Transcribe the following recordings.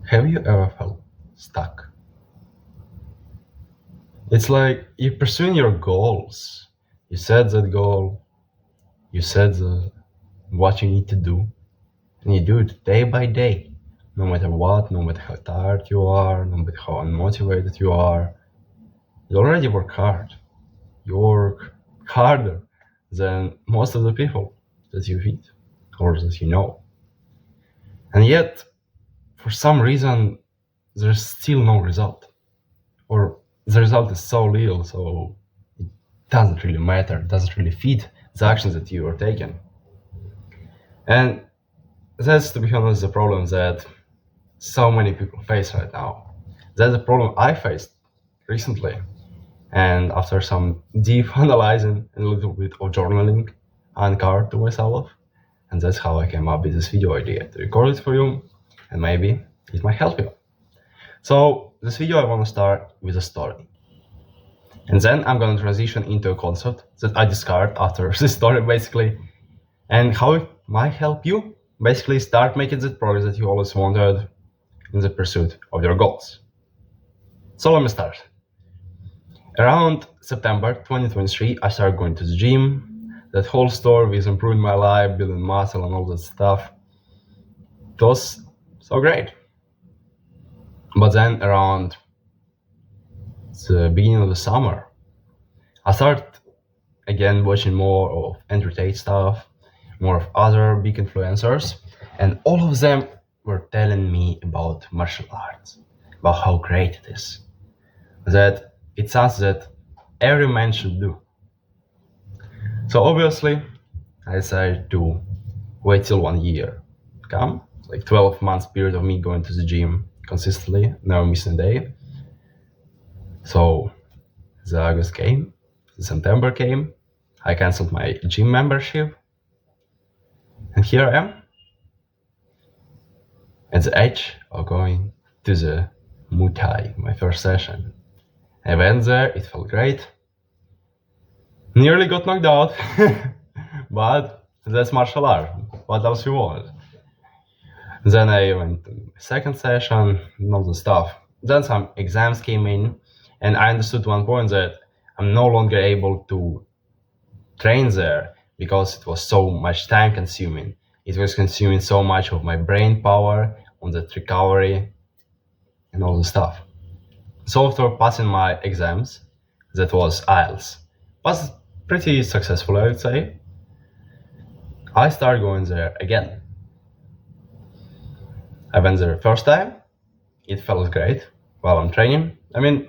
Have you ever felt stuck? It's like you're pursuing your goals. You set that goal, you set what you need to do, and you do it day by day. No matter what, no matter how tired you are, no matter how unmotivated you are, you already work hard. You work harder than most of the people that you meet or that you know. And yet, for some reason, there's still no result. Or the result is so little, so it doesn't really matter, it doesn't really fit the actions that you are taking. And that's, to be honest, the problem that so many people face right now. That's the problem I faced recently. And after some deep analyzing and a little bit of journaling, I uncovered to myself. And that's how I came up with this video idea to record it for you, and maybe it might help you. So this video I want to start with a story. And then I'm going to transition into a concept that I discovered after this story, basically, and how it might help you basically start making the progress that you always wanted in the pursuit of your goals. So let me start. Around September 2023, I started going to the gym. That whole story with improving my life, building muscle, and all that stuff. It was so great. But then around the beginning of the summer, I started again watching more of entertainment stuff, more of other big influencers, and all of them were telling me about martial arts, about how great it is, that it's something that every man should do. So obviously, I decided to wait till 1 year come, like 12 months period of me going to the gym consistently, never missing a day. So the August came, the September came, I canceled my gym membership, and here I am at the edge of going to the Muay Thai, my first session. I went there, it felt great. Nearly got knocked out, but that's martial art. What else you want? Then I went to my second session, and all the stuff. Then some exams came in, and I understood one point that I'm no longer able to train there because it was so much time consuming. It was consuming so much of my brain power on that recovery and all the stuff. So after passing my exams, that was IELTS, was pretty successful, I would say, I started going there again. I went there first time, it felt great while I'm training. I mean,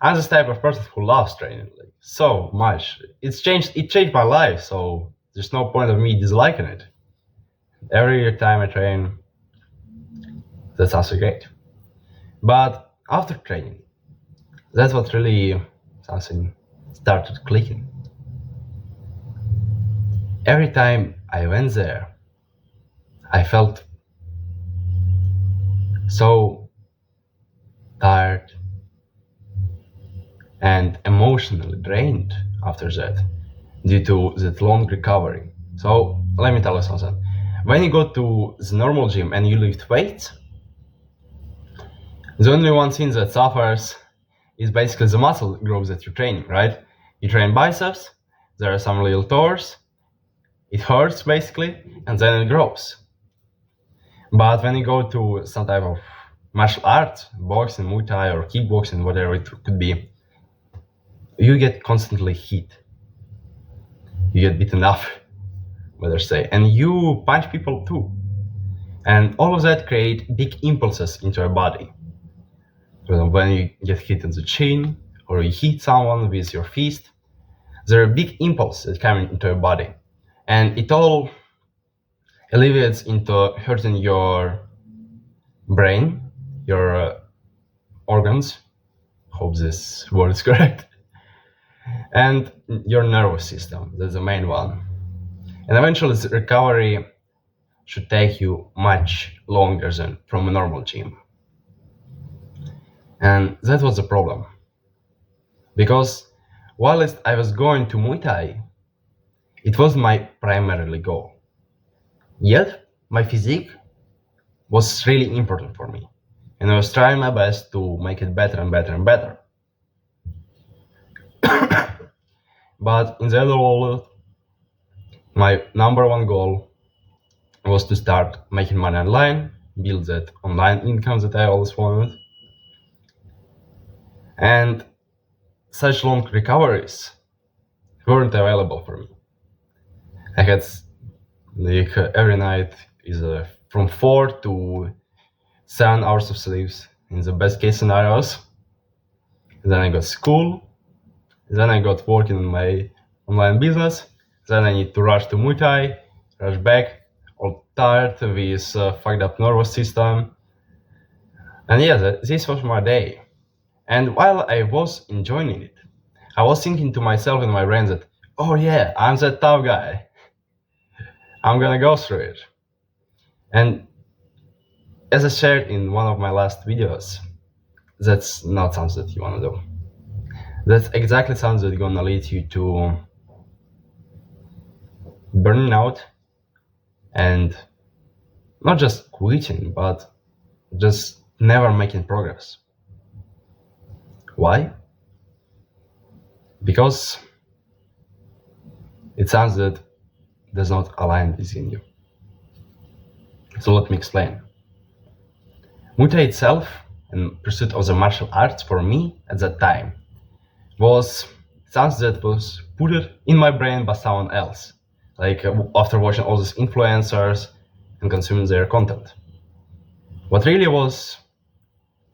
I'm the type of person who loves training like so much. It changed my life, so there's no point of me disliking it. Every time I train, that's also great. But after training, that's what really something started clicking. Every time I went there, I felt so tired and emotionally drained after that due to that long recovery. So let me tell you something. When you go to the normal gym and you lift weights, the only one thing that suffers is basically the muscle growth that you're training, right? You train biceps, there are some little tours, it hurts basically, and then it grows. But when you go to some type of martial art, boxing, Muay Thai, or kickboxing, whatever it could be, you get constantly hit. You get beaten up, better say, and you punch people too. And all of that create big impulses into your body. When you get hit in the chin, or you hit someone with your fist, there are big impulses that come into your body. And it all alleviates into hurting your brain, your organs, hope this word is correct, and your nervous system. That's the main one. And eventually the recovery should take you much longer than from a normal gym. And that was the problem. Because while I was going to Muay Thai, it was my primary goal. Yet my physique was really important for me. and I was trying my best to make it better and better and better. But in the other world, my number one goal was to start making money online, build that online income that I always wanted. And such long recoveries weren't available for me. I had like every night is from 4 to 7 hours of sleep in the best case scenarios. Then I got school. Then I got working on my online business. Then I need to rush to Muay Thai, rush back, all tired with fucked up nervous system. And yeah, this was my day. And while I was enjoying it, I was thinking to myself in my brain that, oh yeah, I'm that tough guy. I'm gonna go through it. And as I shared in one of my last videos, that's not something that you wanna do. That's exactly something that's gonna lead you to burning out and not just quitting, but just never making progress. Why? Because it sounds that does not align within you. So let me explain. Muay Thai itself and pursuit of the martial arts for me at that time was something that was put in my brain by someone else. Like after watching all these influencers and consuming their content. What really was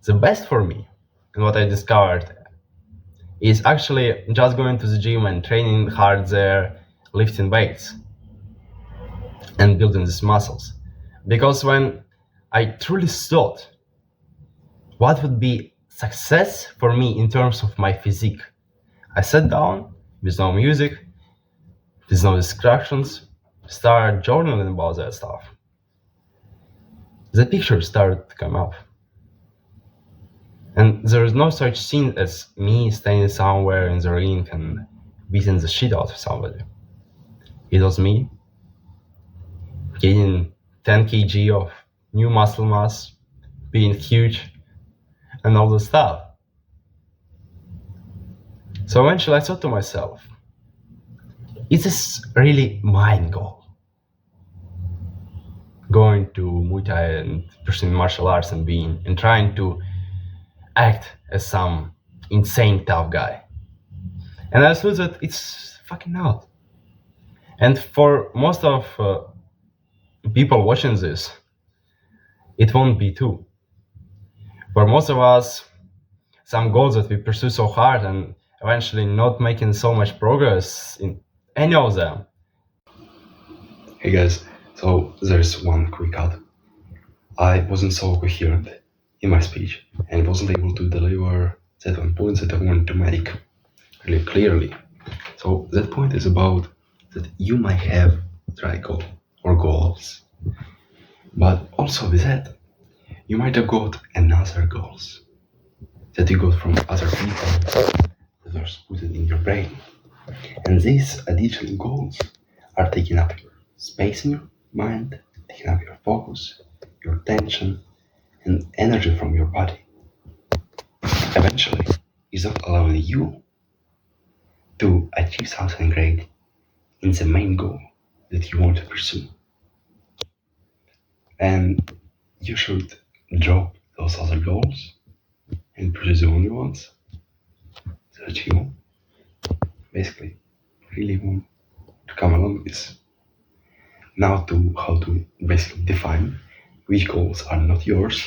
the best for me and what I discovered is actually just going to the gym and training hard there, lifting weights and building these muscles. Because when I truly thought what would be success for me in terms of my physique, I sat down with no music, with no distractions, started journaling about that stuff. The pictures started to come up. And there is no such thing as me standing somewhere in the ring and beating the shit out of somebody. It was me gaining 10 kg of new muscle mass, being huge, and all the stuff. So eventually I thought to myself, is this really my goal? Going to Muay Thai and pursuing martial arts and trying to act as some insane tough guy. And I thought that it's fucking not. And for most of people watching this, it won't be too. For most of us, some goals that we pursue so hard and eventually not making so much progress in any of them. Hey guys, so there's one quick cut. I wasn't so coherent in my speech and wasn't able to deliver that one point that I wanted to make really clearly. So that point is about that you might have try goal or goals, but also with that, you might have got another goals that you got from other people that are put in your brain. And these additional goals are taking up your space in your mind, taking up your focus, your attention, and energy from your body. Eventually, it's not allowing you to achieve something great in the main goal that you want to pursue. And you should drop those other goals and pursue the only ones that you basically really want to come along with. Now to how to basically define which goals are not yours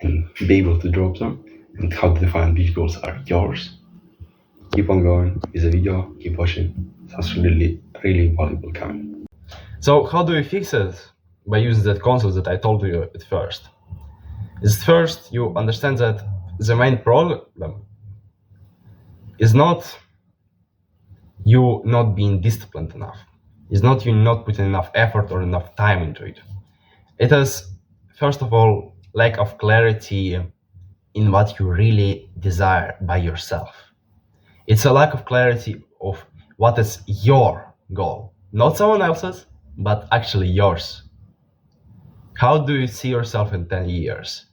and be able to drop them, and how to define which goals are yours. Keep on going with the video, keep watching. Sounds really valuable coming. So how do we fix it? By using that concept that I told you at first. Is first you understand that the main problem is not you not being disciplined enough. It's not you not putting enough effort or enough time into it. It is, first of all, lack of clarity in what you really desire by yourself. It's a lack of clarity of what is your goal, not someone else's, but actually yours. How do you see yourself in 10 years?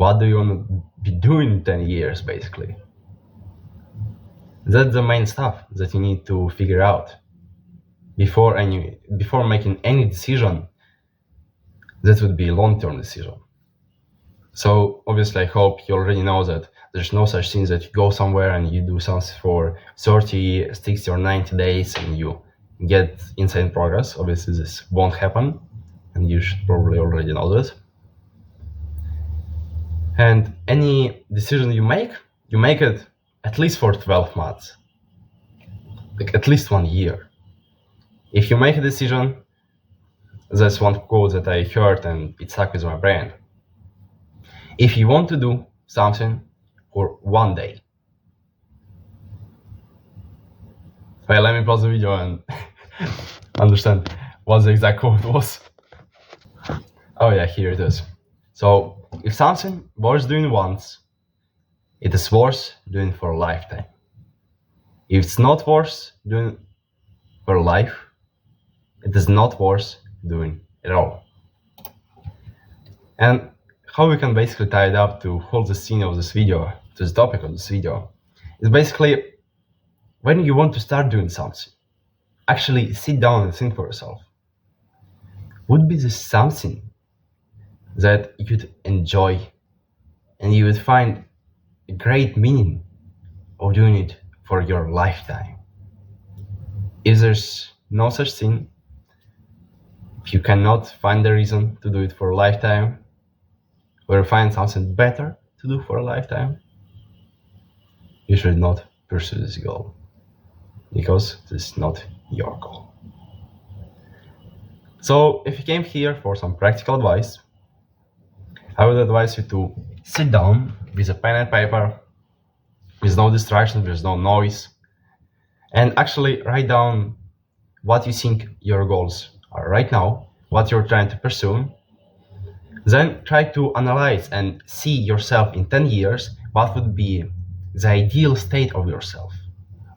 What do you want to be doing in 10 years, basically? That's the main stuff that you need to figure out before making any decision that would be a long-term decision. So obviously I hope you already know that there's no such thing that you go somewhere and you do something for 30, 60 or 90 days and you get insane progress. Obviously this won't happen, and you should probably already know this. And any decision you make it at least for 12 months, like at least 1 year. If you make a decision, that's one quote that I heard and it stuck with my brain. If you want to do something for 1 day. Well, let me pause the video and understand what the exact quote was. Oh yeah, here it is. So, if something worth doing once, it is worth doing for a lifetime. If it's not worth doing for life, it is not worth doing at all. And how we can basically tie it up to hold the scene of this video, to the topic of this video, is basically when you want to start doing something, actually sit down and think for yourself. Would be this something that you'd enjoy and you would find a great meaning of doing it for your lifetime? If there's no such thing, if you cannot find a reason to do it for a lifetime, or find something better to do for a lifetime, you should not pursue this goal, because this is not your goal. So if you came here for some practical advice, I would advise you to sit down with a pen and paper, with no distractions, with no noise, and actually write down what you think your goals are right now, what you're trying to pursue. Then try to analyze and see yourself in 10 years, what would be the ideal state of yourself,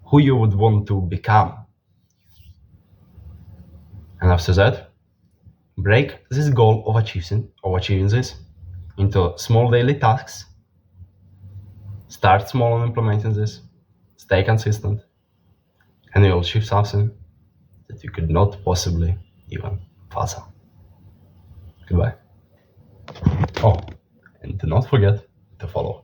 who you would want to become. And after that, break this goal of achieving this into small daily tasks. Start small on implementing this, stay consistent, and you'll achieve something that you could not possibly even fathom. Goodbye. Oh, and do not forget to follow